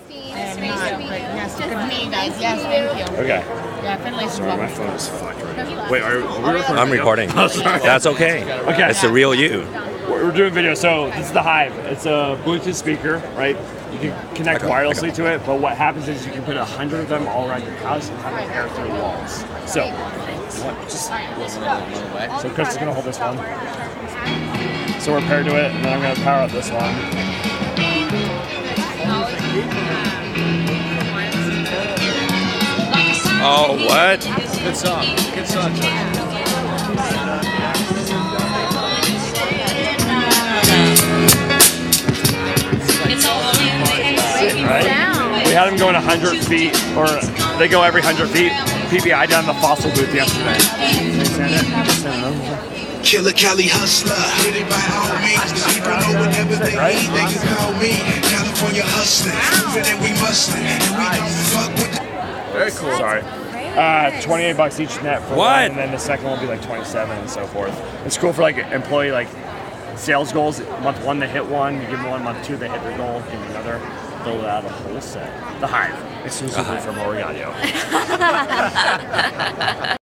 Christine. I am Nice not, to meet but you. yes, Just good to meet you guys. nice Yes, to thank meet you. Okay. Yeah, Finley's Sorry, my welcome. phone is fucked right now. Wait, are we recording? I'm recording. Oh, sorry. That's okay. Okay. It's the real you. We're doing video. So this is the Hive. It's a Bluetooth speaker, right? You can connect wirelessly to it, but what happens is you can put 100 of them all around your house and have them air through the walls. So, so Chris is gonna hold this one. So we're paired to it, and then I'm gonna power up this one. Oh, what? Good song. Good song, Right? We had them going 100 feet, or they go every 100 feet. PBI down the fossil booth yesterday. Killer Cali hustler, hit it by all means. People know whatever they need, they can call me. California hustling, proving that we muscling, and we don't fuck with the. Very cool. Sorry. 28 bucks each net for What? one, and then the second will be like 27 and so forth. It's cool for like employee like sales goals. Month one they hit one, you give them one. Month two they hit their goal, give them another. Build out a whole set. The Hive, exclusively from Origaudio.